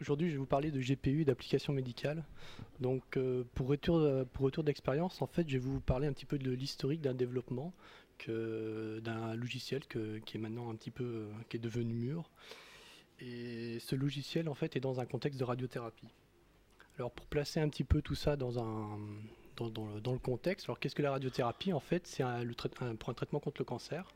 Aujourd'hui, je vais vous parler de GPU et d'applications médicales. Donc, pour retour d'expérience, en fait, je vais vous parler un petit peu de l'historique d'un développement, d'un logiciel qui est maintenant un petit peu, qui est devenu mûr. Et ce logiciel, en fait, est dans un contexte de radiothérapie. Alors, pour placer un petit peu tout ça dans le contexte, alors qu'est-ce que la radiothérapie? En fait, c'est pour un traitement contre le cancer.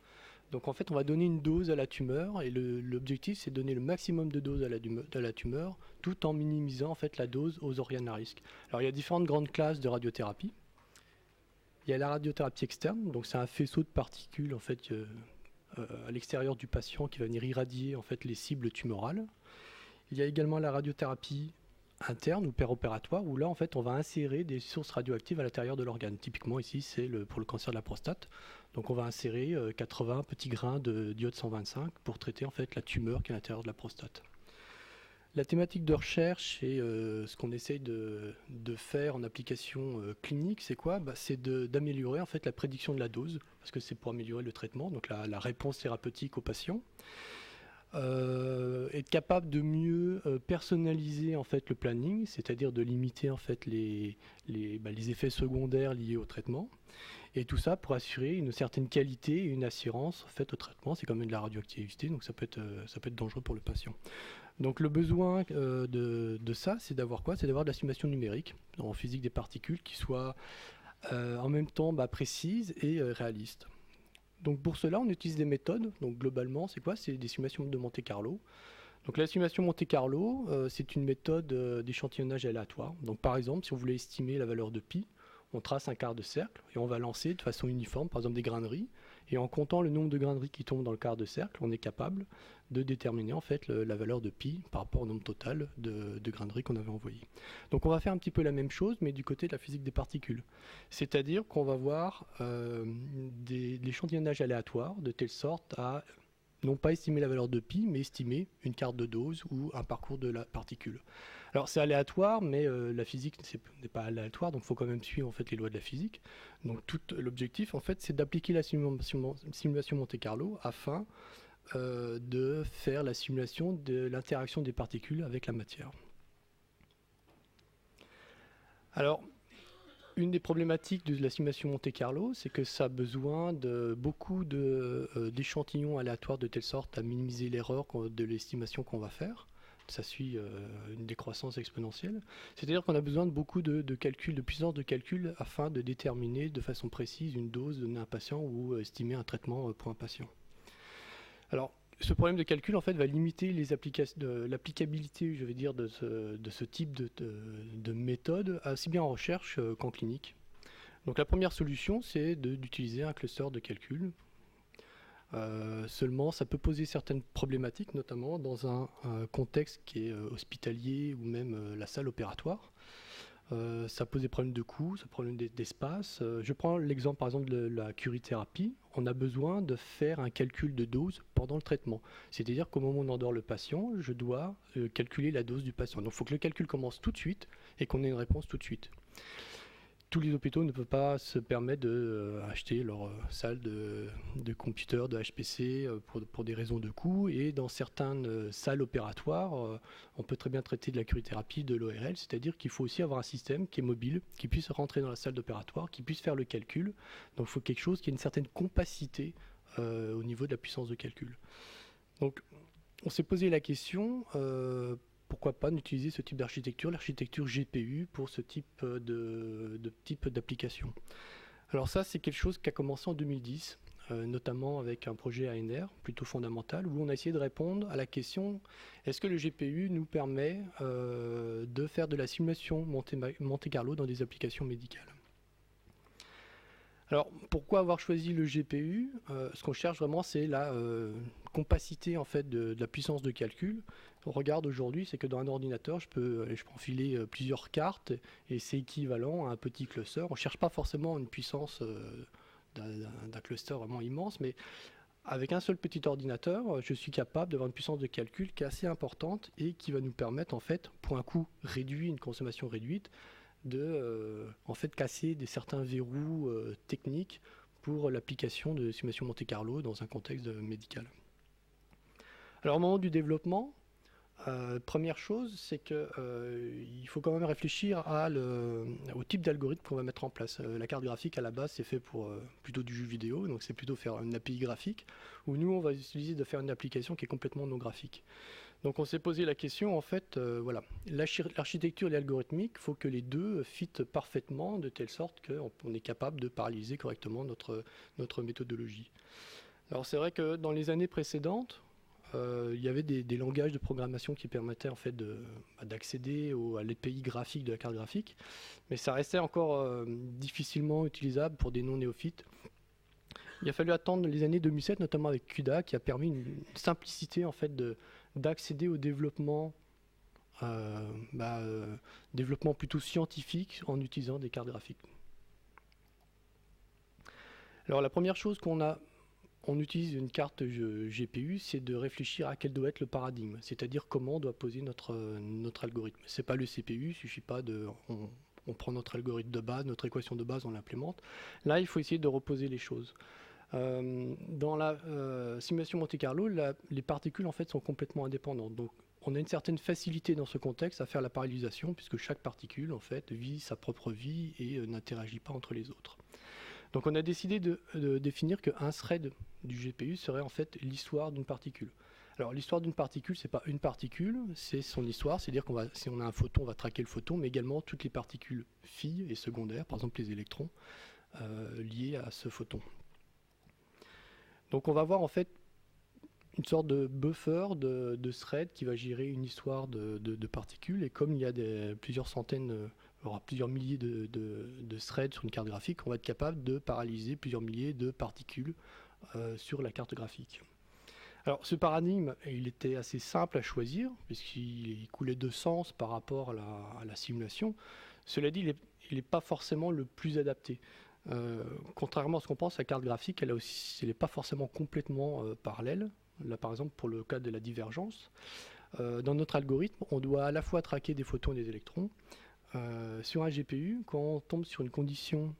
Donc en fait, on va donner une dose à la tumeur et l'objectif, c'est de donner le maximum de dose à la tumeur tout en minimisant en fait la dose aux organes à risque. Alors il y a différentes grandes classes de radiothérapie. Il y a la radiothérapie externe, donc c'est un faisceau de particules en fait à l'extérieur du patient qui va venir irradier en fait les cibles tumorales. Il y a également la radiothérapie interne ou péropératoire où là en fait on va insérer des sources radioactives à l'intérieur de l'organe. Typiquement ici c'est pour le cancer de la prostate. Donc on va insérer 80 petits grains de d'iode 125 pour traiter en fait la tumeur qui est à l'intérieur de la prostate. La thématique de recherche et ce qu'on essaye de faire en application clinique, c'est quoi? C'est d'améliorer en fait la prédiction de la dose, parce que c'est pour améliorer le traitement, donc la réponse thérapeutique aux patients. Être capable de mieux personnaliser en fait le planning, c'est-à-dire de limiter en fait les effets secondaires liés au traitement, et tout ça pour assurer une certaine qualité et une assurance en fait au traitement. C'est quand même de la radioactivité, donc ça peut être dangereux pour le patient. Donc le besoin de ça, c'est d'avoir quoi? C'est d'avoir de la simulation numérique en physique des particules qui soit en même temps précise et réaliste. Donc pour cela, on utilise des méthodes. Donc globalement, c'est quoi? C'est des simulations de Monte-Carlo. Donc la simulation Monte-Carlo, c'est une méthode d'échantillonnage aléatoire. Donc par exemple, si on voulait estimer la valeur de pi, on trace un quart de cercle et on va lancer de façon uniforme, par exemple des grains de riz. Et en comptant le nombre de grains de riz qui tombent dans le quart de cercle, on est capable de déterminer en fait la valeur de pi par rapport au nombre total de grains de riz qu'on avait envoyé. Donc on va faire un petit peu la même chose, mais du côté de la physique des particules. C'est-à-dire qu'on va voir de l'échantillonnage aléatoire de telle sorte à non pas estimer la valeur de pi, mais estimer une carte de dose ou un parcours de la particule. Alors c'est aléatoire, mais la physique n'est pas aléatoire, donc il faut quand même suivre en fait les lois de la physique. Donc tout l'objectif en fait, c'est d'appliquer la simulation Monte-Carlo afin de faire la simulation de l'interaction des particules avec la matière. Alors, une des problématiques de la simulation Monte-Carlo, c'est que ça a besoin de beaucoup d'échantillons aléatoires de telle sorte à minimiser l'erreur de l'estimation qu'on va faire. Ça suit une décroissance exponentielle. C'est-à-dire qu'on a besoin de beaucoup de calculs, de puissance de calcul afin de déterminer de façon précise une dose donnée à un patient ou estimer un traitement pour un patient. Alors, ce problème de calcul en fait va limiter l'applicabilité, je vais dire, de ce type de méthode, aussi bien en recherche qu'en clinique. Donc la première solution, c'est d'utiliser un cluster de calcul. Seulement, ça peut poser certaines problématiques, notamment dans un contexte qui est hospitalier ou même la salle opératoire. Ça pose des problèmes de coût, ça pose des problèmes d'espace. Je prends l'exemple par exemple de la curithérapie. On a besoin de faire un calcul de dose pendant le traitement. C'est-à-dire qu'au moment où on endort le patient, je dois calculer la dose du patient. Donc il faut que le calcul commence tout de suite et qu'on ait une réponse tout de suite. Tous les hôpitaux ne peuvent pas se permettre d'acheter leur salle de computer, de HPC pour des raisons de coût. Et dans certaines salles opératoires, on peut très bien traiter de la curithérapie, de l'ORL, c'est-à-dire qu'il faut aussi avoir un système qui est mobile, qui puisse rentrer dans la salle d'opératoire, qui puisse faire le calcul. Donc il faut quelque chose qui ait une certaine compacité au niveau de la puissance de calcul. Donc on s'est posé la question, pourquoi pas d'utiliser ce type d'architecture, l'architecture GPU, pour ce type d'application. Alors ça, c'est quelque chose qui a commencé en 2010, notamment avec un projet ANR, plutôt fondamental, où on a essayé de répondre à la question, est-ce que le GPU nous permet de faire de la simulation Monte-Carlo dans des applications médicales? Alors, pourquoi avoir choisi le GPU? Ce qu'on cherche vraiment, c'est la compacité en fait, de la puissance de calcul. On regarde aujourd'hui, c'est que dans un ordinateur, je peux enfiler plusieurs cartes et c'est équivalent à un petit cluster. On ne cherche pas forcément une puissance d'un cluster vraiment immense, mais avec un seul petit ordinateur, je suis capable d'avoir une puissance de calcul qui est assez importante et qui va nous permettre, en fait, pour un coût réduit, une consommation réduite, de en fait casser certains verrous techniques pour l'application de simulation Monte-Carlo dans un contexte médical. Alors au moment du développement, Première chose, c'est que il faut quand même réfléchir au type d'algorithme qu'on va mettre en place. La carte graphique à la base c'est fait pour plutôt du jeu vidéo, donc c'est plutôt faire une API graphique, où nous on va utiliser de faire une application qui est complètement non graphique. Donc on s'est posé la question en fait, voilà, l'architecture et l'algorithmique, il faut que les deux fitent parfaitement de telle sorte qu'on est capable de paralléliser correctement notre méthodologie. Alors c'est vrai que dans les années précédentes, il y avait des langages de programmation qui permettaient en fait d'accéder à l'API graphique de la carte graphique, mais ça restait encore difficilement utilisable pour des non-néophytes. Il a fallu attendre les années 2007, notamment avec CUDA, qui a permis une simplicité en fait d'accéder au développement plutôt scientifique en utilisant des cartes graphiques. Alors la première chose on utilise une carte GPU, c'est de réfléchir à quel doit être le paradigme, c'est-à-dire comment on doit poser notre algorithme. C'est pas le CPU, il suffit pas on prend notre algorithme de base, notre équation de base, on l'implémente. Là, il faut essayer de reposer les choses. Dans la simulation Monte Carlo, les particules en fait sont complètement indépendantes. Donc, on a une certaine facilité dans ce contexte à faire la parallélisation, puisque chaque particule en fait vit sa propre vie et n'interagit pas entre les autres. Donc on a décidé de définir qu'un thread du GPU serait en fait l'histoire d'une particule. Alors l'histoire d'une particule, c'est pas une particule, c'est son histoire, c'est-à-dire si on a un photon, on va traquer le photon, mais également toutes les particules filles et secondaires, par exemple les électrons, liés à ce photon. Donc on va avoir en fait une sorte de buffer de thread qui va gérer une histoire de particules, et comme il y a plusieurs centaines, voire plusieurs milliers de threads sur une carte graphique, on va être capable de paralyser plusieurs milliers de particules sur la carte graphique. Alors ce paradigme, il était assez simple à choisir, puisqu'il coulait de sens par rapport à la simulation. Cela dit, il n'est pas forcément le plus adapté. Contrairement à ce qu'on pense, la carte graphique, elle n'est pas forcément complètement parallèle. Là, par exemple, pour le cas de la divergence, dans notre algorithme, on doit à la fois traquer des photons et des électrons. Sur un GPU, quand on tombe sur une condition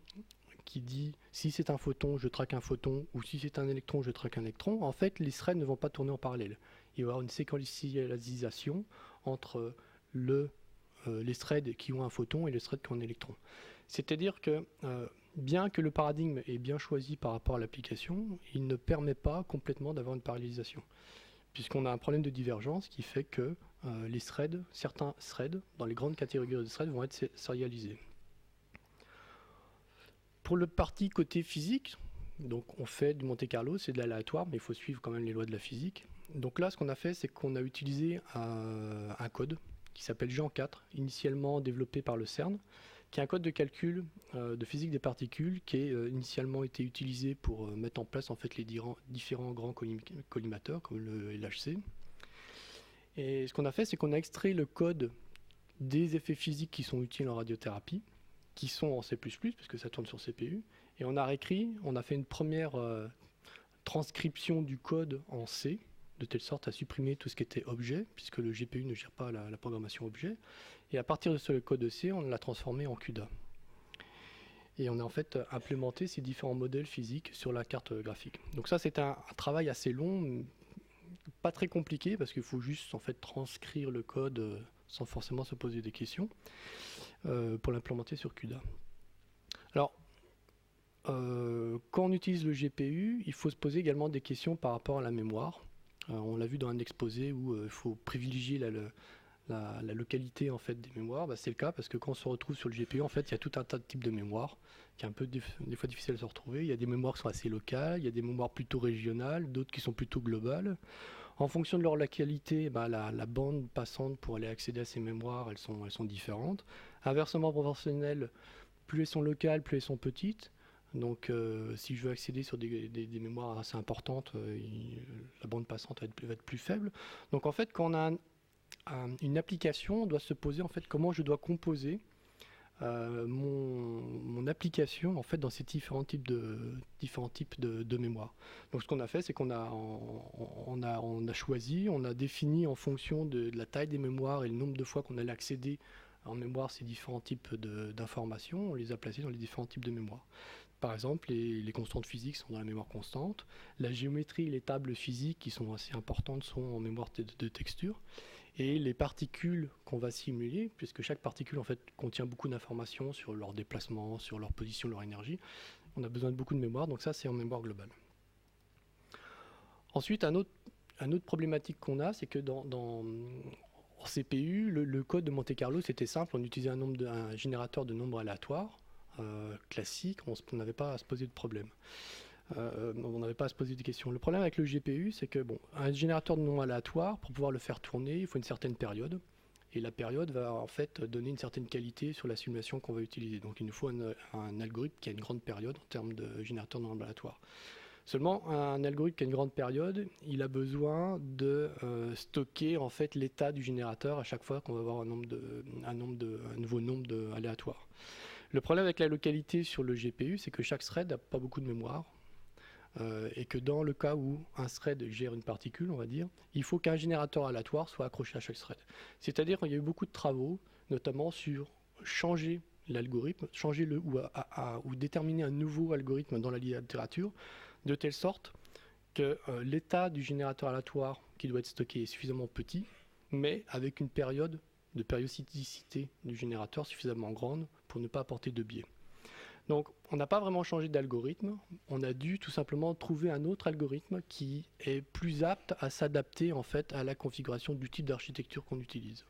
qui dit si c'est un photon, je traque un photon, ou si c'est un électron, je traque un électron, en fait, les threads ne vont pas tourner en parallèle. Il va y avoir une séquentialisation entre les threads qui ont un photon et les threads qui ont un électron. C'est-à-dire que bien que le paradigme est bien choisi par rapport à l'application, il ne permet pas complètement d'avoir une parallélisation, puisqu'on a un problème de divergence qui fait que certains threads, dans les grandes catégories de threads, vont être serialisés. Pour le parti côté physique, donc on fait du Monte Carlo, c'est de l'aléatoire, mais il faut suivre quand même les lois de la physique. Donc là, ce qu'on a fait, c'est qu'on a utilisé un code qui s'appelle Jean4, initialement développé par le CERN, qui est un code de calcul de physique des particules qui a initialement été utilisé pour mettre en place en fait les différents grands collimateurs comme le LHC. Et ce qu'on a fait, c'est qu'on a extrait le code des effets physiques qui sont utiles en radiothérapie, qui sont en C++, parce que ça tourne sur CPU, et on a réécrit, on a fait une première transcription du code en C, de telle sorte à supprimer tout ce qui était objet, puisque le GPU ne gère pas la programmation objet, et à partir de ce code C, on l'a transformé en CUDA. Et on a en fait implémenté ces différents modèles physiques sur la carte graphique. Donc ça, c'est un travail assez long, pas très compliqué, parce qu'il faut juste en fait transcrire le code sans forcément se poser des questions pour l'implémenter sur CUDA. Alors, quand on utilise le GPU, il faut se poser également des questions par rapport à la mémoire. On l'a vu dans un exposé où il faut privilégier la localité en fait des mémoires. C'est le cas parce que quand on se retrouve sur le GPU, en fait, il y a tout un tas de types de mémoires qui est un peu des fois difficile à se retrouver. Il y a des mémoires qui sont assez locales, il y a des mémoires plutôt régionales, d'autres qui sont plutôt globales. En fonction de leur localité, la bande passante pour aller accéder à ces mémoires, elles sont différentes. Inversement proportionnel, plus elles sont locales, plus elles sont petites. Donc si je veux accéder sur des mémoires assez importantes, la bande passante va être plus faible. Donc en fait, quand on a une application, on doit se poser en fait comment je dois composer mon application en fait dans ces différents types de mémoire. Donc ce qu'on a fait, c'est qu'on a choisi, on a défini en fonction de la taille des mémoires et le nombre de fois qu'on allait accéder en mémoire ces différents types d'informations, on les a placés dans les différents types de mémoire. Par exemple, les constantes physiques sont dans la mémoire constante, la géométrie et les tables physiques qui sont assez importantes sont en mémoire de texture, Et les particules qu'on va simuler, puisque chaque particule en fait contient beaucoup d'informations sur leur déplacement, sur leur position, leur énergie, on a besoin de beaucoup de mémoire, donc ça c'est en mémoire globale. Ensuite, un autre problématique qu'on a, c'est que en CPU, le code de Monte-Carlo c'était simple, on utilisait un générateur de nombres aléatoires classique, on n'avait pas à se poser de problème. On n'avait pas à se poser de questions. Le problème avec le GPU, c'est que un générateur de nombres aléatoires, pour pouvoir le faire tourner, il faut une certaine période. Et la période va en fait donner une certaine qualité sur la simulation qu'on va utiliser. Donc il nous faut un algorithme qui a une grande période en termes de générateur de nombres aléatoires. Seulement, un algorithme qui a une grande période, il a besoin de stocker en fait l'état du générateur à chaque fois qu'on va avoir un nouveau nombre aléatoire. Le problème avec la localité sur le GPU, c'est que chaque thread n'a pas beaucoup de mémoire. Et que dans le cas où un thread gère une particule, on va dire, il faut qu'un générateur aléatoire soit accroché à chaque thread. C'est-à-dire qu'il y a eu beaucoup de travaux, notamment sur changer l'algorithme, changer ou déterminer un nouveau algorithme dans la littérature, de telle sorte que l'état du générateur aléatoire qui doit être stocké est suffisamment petit, mais avec une période de périodicité du générateur suffisamment grande pour ne pas apporter de biais. Donc on n'a pas vraiment changé d'algorithme, on a dû tout simplement trouver un autre algorithme qui est plus apte à s'adapter en fait à la configuration du type d'architecture qu'on utilise.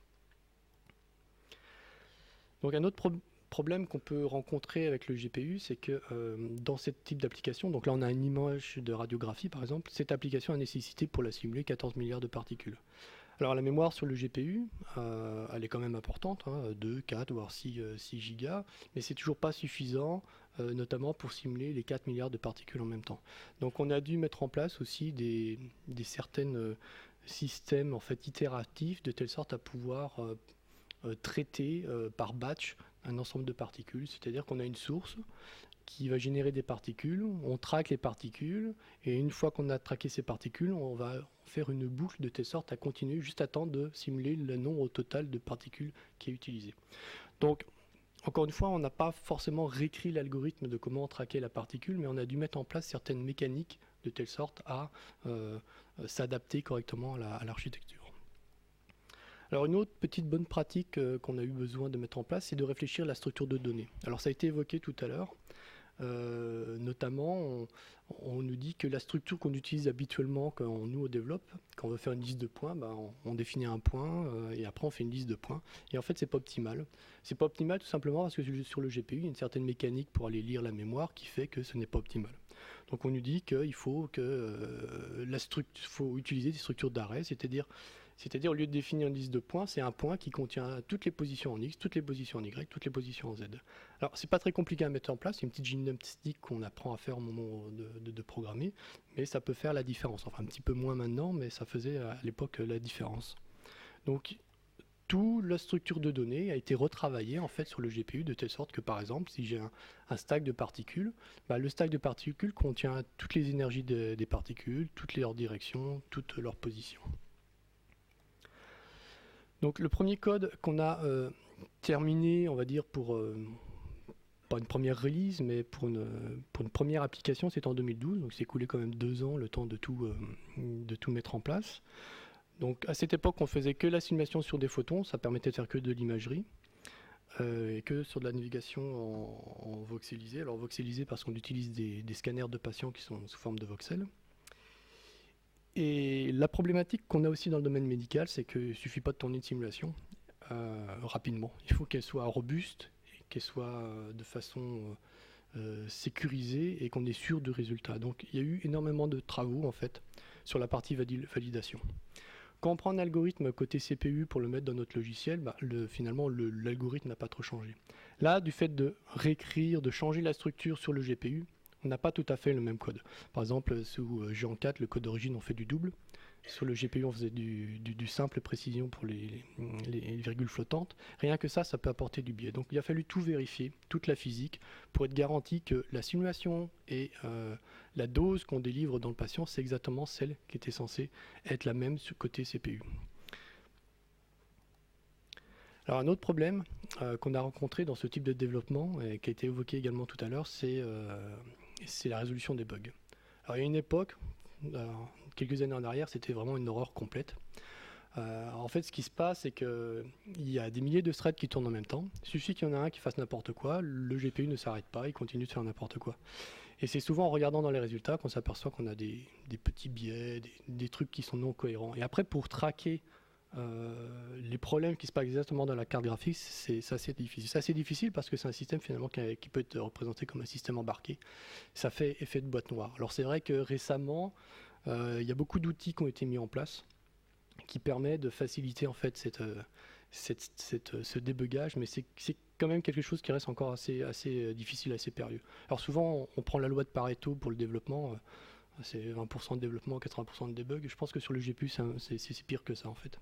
Donc un autre problème qu'on peut rencontrer avec le GPU, c'est que dans ce type d'application, donc là on a une image de radiographie par exemple, cette application a nécessité pour la simuler 14 milliards de particules. Alors la mémoire sur le GPU, elle est quand même importante, 2, 4, voire 6 gigas, mais c'est toujours pas suffisant, notamment pour simuler les 4 milliards de particules en même temps. Donc on a dû mettre en place aussi des certains systèmes en fait itératifs, de telle sorte à pouvoir traiter par batch un ensemble de particules, c'est-à-dire qu'on a une source qui va générer des particules, on traque les particules, et une fois qu'on a traqué ces particules, on va faire une boucle de telle sorte à continuer juste à temps de simuler le nombre total de particules qui est utilisé. Donc, encore une fois, on n'a pas forcément réécrit l'algorithme de comment traquer la particule, mais on a dû mettre en place certaines mécaniques de telle sorte à s'adapter correctement à l'architecture. Alors une autre petite bonne pratique qu'on a eu besoin de mettre en place, c'est de réfléchir à la structure de données. Alors ça a été évoqué tout à l'heure. Notamment, on nous dit que la structure qu'on utilise habituellement quand nous on développe, quand on veut faire une liste de points, on définit un point et après on fait une liste de points. Et en fait, c'est pas optimal. C'est pas optimal tout simplement parce que sur le GPU, il y a une certaine mécanique pour aller lire la mémoire qui fait que ce n'est pas optimal. Donc on nous dit qu'il faut faut utiliser des structures d'arrêt, c'est-à-dire au lieu de définir une liste de points, c'est un point qui contient toutes les positions en X, toutes les positions en Y, toutes les positions en Z. Alors, c'est pas très compliqué à mettre en place, c'est une petite gymnastique qu'on apprend à faire au moment de programmer, mais ça peut faire la différence. Enfin, un petit peu moins maintenant, mais ça faisait à l'époque la différence. Donc, toute la structure de données a été retravaillée en fait sur le GPU de telle sorte que, par exemple, si j'ai un stack de particules, le stack de particules contient toutes les énergies des particules, toutes leurs directions, toutes leurs positions. Donc le premier code qu'on a terminé, on va dire, pas une première release, mais pour une première application, c'était en 2012. Donc c'est écoulé quand même 2 ans, le temps de tout mettre en place. Donc à cette époque, on faisait que la simulation sur des photons, ça permettait de faire que de l'imagerie. Et que sur de la navigation en voxelisé. Alors voxelisé parce qu'on utilise des scanners de patients qui sont sous forme de voxels. Et la problématique qu'on a aussi dans le domaine médical, c'est qu'il ne suffit pas de tourner une simulation rapidement. Il faut qu'elle soit robuste, qu'elle soit de façon sécurisée et qu'on est sûr du résultat. Donc il y a eu énormément de travaux en fait sur la partie validation. Quand on prend un algorithme côté CPU pour le mettre dans notre logiciel, finalement l'algorithme n'a pas trop changé. Là, du fait de réécrire, de changer la structure sur le GPU, on n'a pas tout à fait le même code. Par exemple, sous Géant 4, le code d'origine, on fait du double. Sur le GPU, on faisait du simple précision pour les virgules flottantes. Rien que ça peut apporter du biais. Donc il a fallu tout vérifier, toute la physique, pour être garanti que la simulation et la dose qu'on délivre dans le patient, c'est exactement celle qui était censée être la même sur côté CPU. Alors un autre problème qu'on a rencontré dans ce type de développement, et qui a été évoqué également tout à l'heure, c'est la résolution des bugs. Alors il y a une époque, quelques années en arrière, c'était vraiment une horreur complète. En fait, ce qui se passe, c'est qu'il y a des milliers de threads qui tournent en même temps. Il suffit qu'il y en a un qui fasse n'importe quoi, le GPU ne s'arrête pas, il continue de faire n'importe quoi. Et c'est souvent en regardant dans les résultats qu'on s'aperçoit qu'on a des petits biais, des trucs qui sont non cohérents. Et après, pour traquer les problèmes qui se passent exactement dans la carte graphique, c'est assez difficile. C'est assez difficile parce que c'est un système finalement qui peut être représenté comme un système embarqué. Ça fait effet de boîte noire. Alors c'est vrai que récemment, il y a beaucoup d'outils qui ont été mis en place qui permet de faciliter en fait ce débugage, mais c'est quand même quelque chose qui reste encore assez difficile, assez périlleux. Alors souvent, on prend la loi de Pareto pour le développement, c'est 20% de développement, 80% de debug. Je pense que sur le GPU, c'est pire que ça en fait.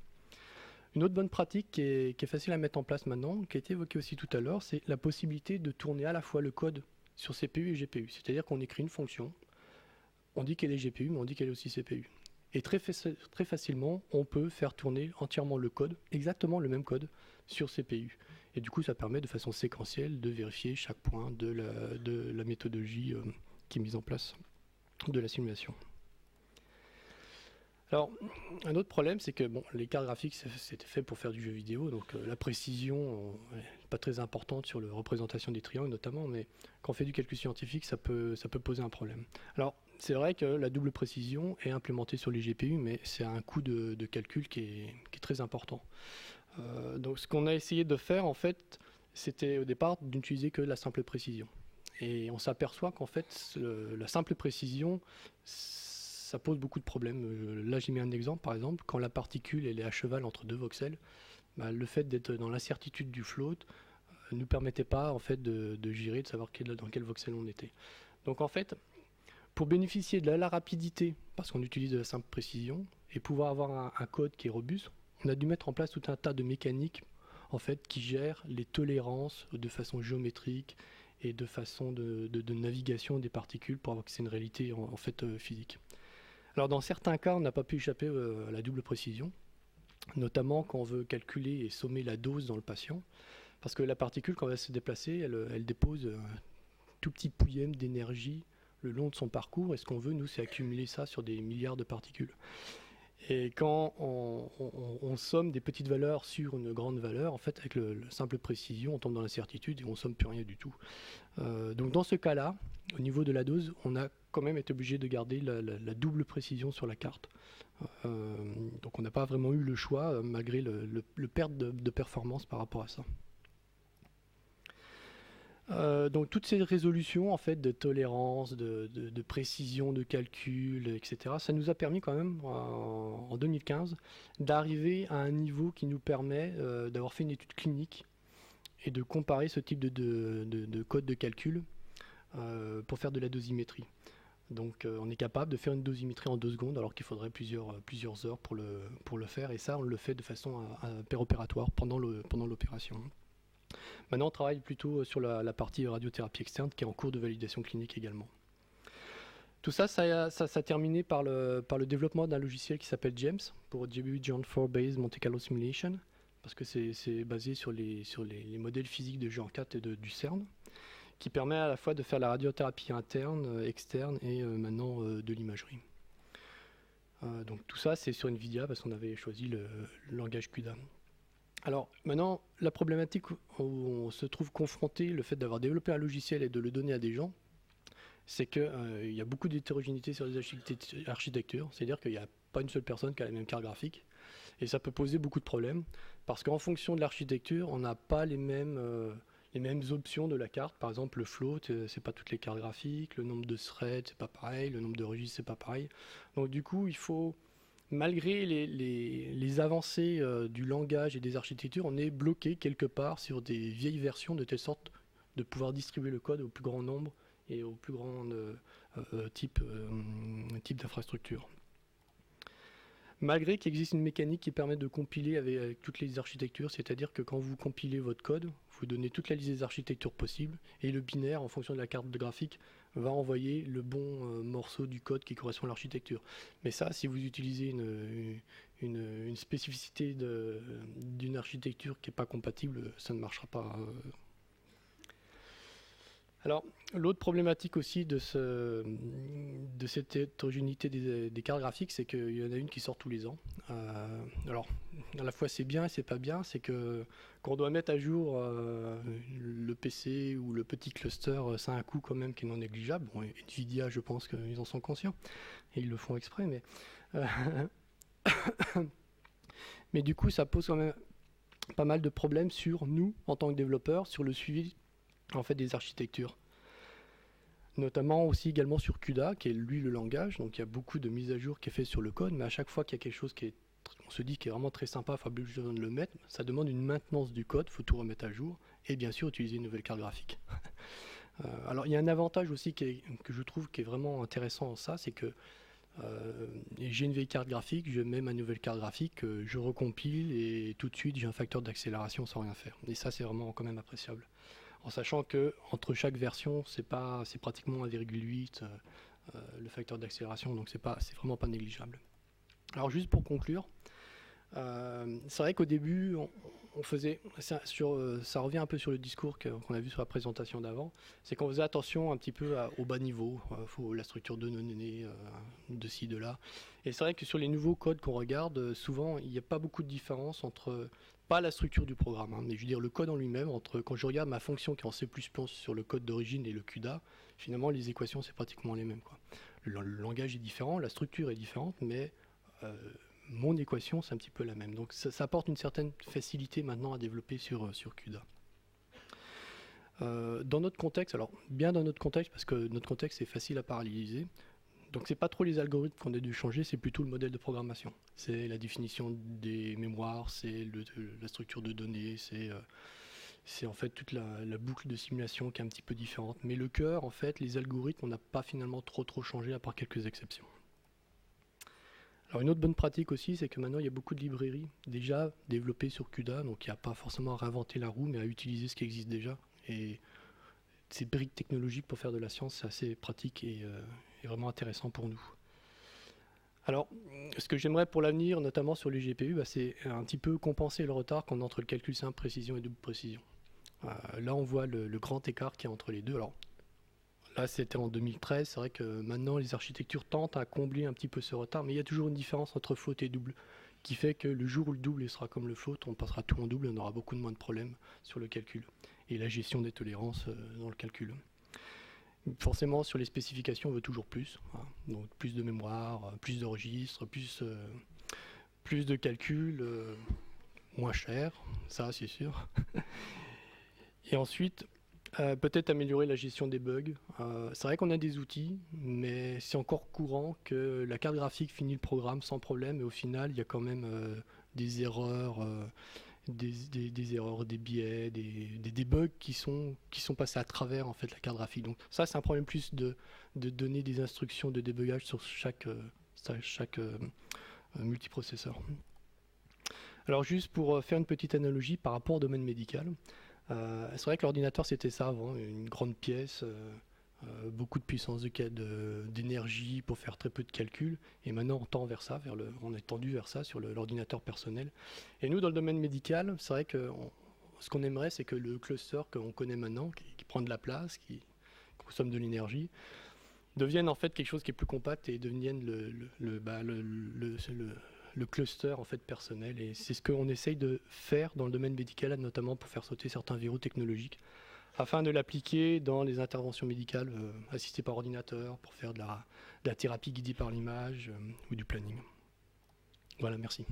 Une autre bonne pratique qui est facile à mettre en place maintenant, qui a été évoquée aussi tout à l'heure, c'est la possibilité de tourner à la fois le code sur CPU et GPU. C'est-à-dire qu'on écrit une fonction, on dit qu'elle est GPU, mais on dit qu'elle est aussi CPU. Et très facilement, on peut faire tourner entièrement le code, exactement le même code, sur CPU. Et du coup, ça permet de façon séquentielle de vérifier chaque point de la méthodologie qui est mise en place de la simulation. Alors, un autre problème, c'est que bon, les cartes graphiques, c'était fait pour faire du jeu vidéo, donc la précision n'est pas très importante sur la représentation des triangles notamment, mais quand on fait du calcul scientifique, ça peut poser un problème. Alors, c'est vrai que la double précision est implémentée sur les GPU, mais c'est un coût de calcul qui est très important. Donc, ce qu'on a essayé de faire, en fait, c'était au départ d'utiliser que la simple précision. Et on s'aperçoit qu'en fait, la simple précision, ça pose beaucoup de problèmes. Là, j'ai mis un exemple, par exemple, quand la particule elle est à cheval entre deux voxels, bah, le fait d'être dans l'incertitude du float ne nous permettait pas en fait, de gérer, de savoir dans quel voxel on était. Donc en fait, pour bénéficier de la rapidité, parce qu'on utilise de la simple précision, et pouvoir avoir un code qui est robuste, on a dû mettre en place tout un tas de mécaniques en fait, qui gèrent les tolérances de façon géométrique et de façon de navigation des particules pour avoir que c'est une réalité en fait physique. Alors dans certains cas, on n'a pas pu échapper à la double précision, notamment quand on veut calculer et sommer la dose dans le patient, parce que la particule, quand elle va se déplacer, elle dépose un tout petit pouillème d'énergie le long de son parcours, et ce qu'on veut, nous, c'est accumuler ça sur des milliards de particules. Et quand on somme des petites valeurs sur une grande valeur, en fait, avec la simple précision, on tombe dans l'incertitude et on somme plus rien du tout. Donc dans ce cas-là, au niveau de la dose, on a quand même été obligé de garder la double précision sur la carte. Donc on n'a pas vraiment eu le choix, malgré le perte de performance par rapport à ça. Donc toutes ces résolutions en fait de tolérance, de précision de calcul, etc. Ça nous a permis quand même en 2015 d'arriver à un niveau qui nous permet d'avoir fait une étude clinique et de comparer ce type de code de calcul pour faire de la dosimétrie. Donc on est capable de faire une dosimétrie en 2 secondes alors qu'il faudrait plusieurs heures pour le faire, et ça on le fait de façon péropératoire pendant l'opération. Maintenant, on travaille plutôt sur la partie radiothérapie externe qui est en cours de validation clinique également. Tout ça, ça a terminé par le développement d'un logiciel qui s'appelle GEMS, pour GPU Joint 4 Based Monte Carlo Simulation, parce que c'est basé sur les modèles physiques de Jean 4 et du CERN, qui permet à la fois de faire la radiothérapie interne, externe et maintenant de l'imagerie. Donc tout ça, c'est sur NVIDIA parce qu'on avait choisi le langage CUDA. Alors maintenant, la problématique où on se trouve confronté, le fait d'avoir développé un logiciel et de le donner à des gens, c'est qu'il y a beaucoup d'hétérogénéité sur les architectures, c'est-à-dire qu'il n'y a pas une seule personne qui a la même carte graphique, et ça peut poser beaucoup de problèmes, parce qu'en fonction de l'architecture, on n'a pas les mêmes options de la carte. Par exemple, le float, c'est pas toutes les cartes graphiques, le nombre de threads, c'est pas pareil, le nombre de registres, c'est pas pareil. Donc du coup, il faut... Malgré les avancées du langage et des architectures, on est bloqué quelque part sur des vieilles versions de telle sorte de pouvoir distribuer le code au plus grand nombre et au plus grand type d'infrastructure. Malgré qu'il existe une mécanique qui permet de compiler avec toutes les architectures, c'est-à-dire que quand vous compilez votre code, vous donnez toute la liste des architectures possibles, et le binaire, en fonction de la carte graphique, va envoyer le bon morceau du code qui correspond à l'architecture. Mais ça, si vous utilisez une spécificité d'une architecture qui n'est pas compatible, ça ne marchera pas. Alors, l'autre problématique aussi de cette hétérogénéité des cartes graphiques, c'est qu'il y en a une qui sort tous les ans. Alors, à la fois c'est bien et c'est pas bien, c'est que quand on doit mettre à jour le PC ou le petit cluster, ça a un coût quand même qui est non négligeable. Bon, Nvidia, je pense qu'ils en sont conscients, et ils le font exprès, euh, mais du coup, ça pose quand même pas mal de problèmes sur nous, en tant que développeurs, sur le suivi en fait des architectures, notamment aussi également sur CUDA qui est lui le langage, donc il y a beaucoup de mises à jour qui est fait sur le code, mais à chaque fois qu'il y a quelque chose qui est, on se dit qui est vraiment très sympa, il faut pas besoin de le mettre, ça demande une maintenance du code, il faut tout remettre à jour, et bien sûr utiliser une nouvelle carte graphique. Alors il y a un avantage aussi que je trouve qui est vraiment intéressant en ça, c'est que j'ai une vieille carte graphique, je mets ma nouvelle carte graphique, je recompile et tout de suite j'ai un facteur d'accélération sans rien faire, et ça c'est vraiment quand même appréciable. En sachant que entre chaque version, c'est pratiquement 1,8 le facteur d'accélération, donc c'est vraiment pas négligeable. Alors juste pour conclure, c'est vrai qu'au début, on faisait, ça revient un peu sur le discours qu'on a vu sur la présentation d'avant, c'est qu'on faisait attention un petit peu au bas niveau, la structure de données, de ci, de là. Et c'est vrai que sur les nouveaux codes qu'on regarde, souvent, il n'y a pas beaucoup de différence entre, pas la structure du programme, mais je veux dire le code en lui-même, entre quand je regarde ma fonction qui est en C++ sur le code d'origine et le CUDA, finalement les équations c'est pratiquement les mêmes, quoi. Le langage est différent, la structure est différente, mais mon équation c'est un petit peu la même. Donc ça apporte une certaine facilité maintenant à développer sur CUDA. Dans notre contexte, alors bien dans notre contexte, parce que notre contexte est facile à paralléliser, donc c'est pas trop les algorithmes qu'on a dû changer, c'est plutôt le modèle de programmation. C'est la définition des mémoires, c'est la structure de données, c'est en fait toute la boucle de simulation qui est un petit peu différente. Mais le cœur, en fait, les algorithmes, on n'a pas finalement trop changé à part quelques exceptions. Alors une autre bonne pratique aussi, c'est que maintenant il y a beaucoup de librairies déjà développées sur CUDA, donc il n'y a pas forcément à réinventer la roue, mais à utiliser ce qui existe déjà. Et ces briques technologiques pour faire de la science, c'est assez pratique et vraiment intéressant pour nous. Alors, ce que j'aimerais pour l'avenir, notamment sur les GPU, c'est un petit peu compenser le retard qu'on a entre le calcul simple précision et double précision. Là, on voit le grand écart qu'il y a entre les deux. Alors, là, c'était en 2013. C'est vrai que maintenant, les architectures tentent à combler un petit peu ce retard, mais il y a toujours une différence entre float et double, qui fait que le jour où le double sera comme le float, on passera tout en double et on aura beaucoup moins de problèmes sur le calcul et la gestion des tolérances dans le calcul. Forcément, sur les spécifications, on veut toujours plus. Donc plus de mémoire, plus de registres, plus de calculs, moins cher, ça c'est sûr. Et ensuite, peut-être améliorer la gestion des bugs. C'est vrai qu'on a des outils, mais c'est encore courant que la carte graphique finit le programme sans problème, et au final, il y a quand même des erreurs. Des erreurs, des biais, des bugs qui sont passés à travers en fait la carte graphique. Donc ça c'est un problème plus de donner des instructions de débugage sur chaque multiprocesseur. Alors juste pour faire une petite analogie par rapport au domaine médical, c'est vrai que l'ordinateur c'était ça avant, une grande pièce, beaucoup de puissance d'énergie pour faire très peu de calculs, et maintenant on tend vers ça, on est tendu vers ça sur l'ordinateur personnel. Et nous dans le domaine médical, c'est vrai que ce qu'on aimerait c'est que le cluster qu'on connaît maintenant, qui prend de la place, qui consomme de l'énergie, devienne en fait quelque chose qui est plus compact et devienne le cluster en fait personnel. Et c'est ce qu'on essaye de faire dans le domaine médical, notamment pour faire sauter certains verrous technologiques, afin de l'appliquer dans les interventions médicales assistées par ordinateur, pour faire de la thérapie guidée par l'image ou du planning. Voilà, merci.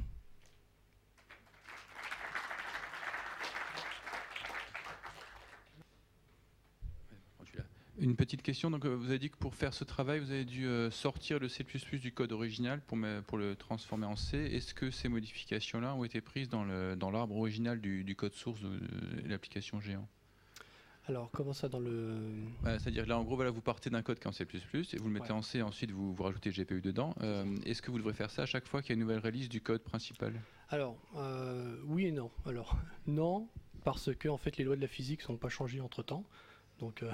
Une petite question, donc vous avez dit que pour faire ce travail, vous avez dû sortir le C++ du code original pour le transformer en C. Est-ce que ces modifications-là ont été prises dans l'arbre original du code source de l'application Géant? Alors, comment ça dans le... C'est-à-dire là, en gros, voilà, vous partez d'un code qui est en C++ et vous le mettez en C, ensuite vous rajoutez le GPU dedans. Est-ce que vous devrez faire ça à chaque fois qu'il y a une nouvelle release du code principal? Alors, oui et non. Alors, non, parce que en fait, les lois de la physique ne sont pas changées entre-temps. Donc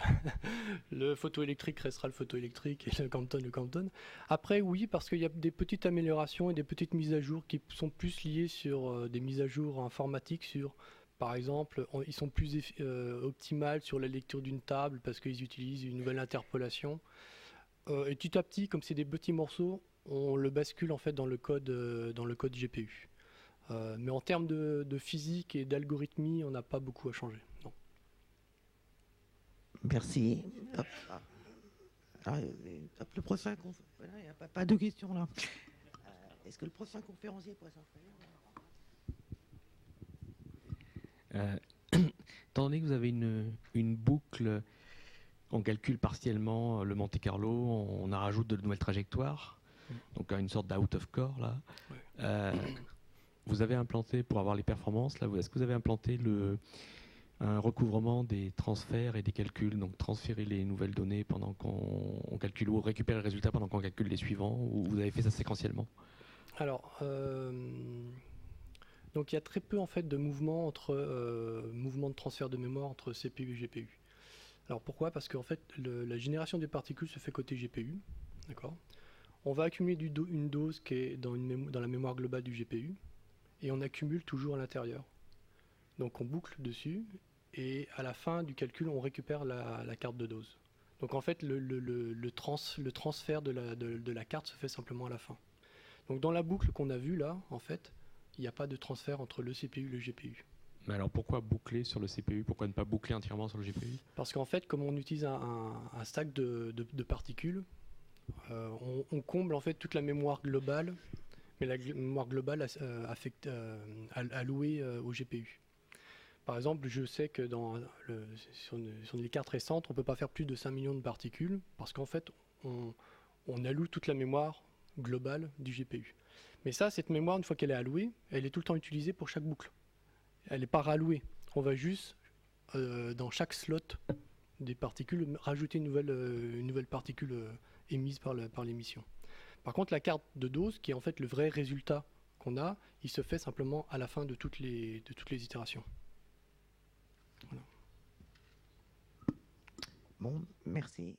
le photoélectrique restera le photoélectrique et le Compton. Après oui, parce qu'il y a des petites améliorations et des petites mises à jour qui sont plus liées sur des mises à jour informatiques sur Par exemple, ils sont plus optimales sur la lecture d'une table parce qu'ils utilisent une nouvelle interpolation. Et petit à petit, comme c'est des petits morceaux, on le bascule en fait dans le code GPU. Mais en termes de physique et d'algorithmie, on n'a pas beaucoup à changer. Non. Merci. Hop. Ah, hop, le prochain voilà, il n'y a pas de questions là. Est-ce que le prochain conférencier pourrait s'inscrire? Étant donné que vous avez une boucle, on calcule partiellement le Monte Carlo, on rajoute de nouvelles trajectoires, donc une sorte d'out of core là. Ouais. Vous avez implanté, pour avoir les performances, là, est-ce que vous avez implanté un recouvrement des transferts et des calculs, donc transférer les nouvelles données pendant qu'on calcule ou récupérer le résultat pendant qu'on calcule les suivants, ou vous avez fait ça séquentiellement? Alors, donc il y a très peu en fait de mouvements de transfert de mémoire entre CPU et GPU. Alors pourquoi? Parce qu'en fait la génération des particules se fait côté GPU, d'accord. On va accumuler une dose qui est dans la mémoire globale du GPU et on accumule toujours à l'intérieur. Donc on boucle dessus et à la fin du calcul on récupère la carte de dose. Donc en fait le transfert de la carte se fait simplement à la fin. Donc dans la boucle qu'on a vue là, en fait, il n'y a pas de transfert entre le CPU et le GPU. Mais alors pourquoi boucler sur le CPU? Pourquoi ne pas boucler entièrement sur le GPU? Parce qu'en fait, comme on utilise un stack de particules, on comble en fait toute la mémoire globale, mais la mémoire globale allouée au GPU. Par exemple, je sais que sur les cartes récentes, on ne peut pas faire plus de 5 millions de particules, parce qu'en fait, on alloue toute la mémoire globale du GPU. Mais ça, cette mémoire, une fois qu'elle est allouée, elle est tout le temps utilisée pour chaque boucle. Elle n'est pas rallouée. On va juste, dans chaque slot des particules, rajouter une nouvelle particule émise par l'émission. Par contre, la carte de dose, qui est en fait le vrai résultat qu'on a, il se fait simplement à la fin de toutes les itérations. Voilà. Bon, merci.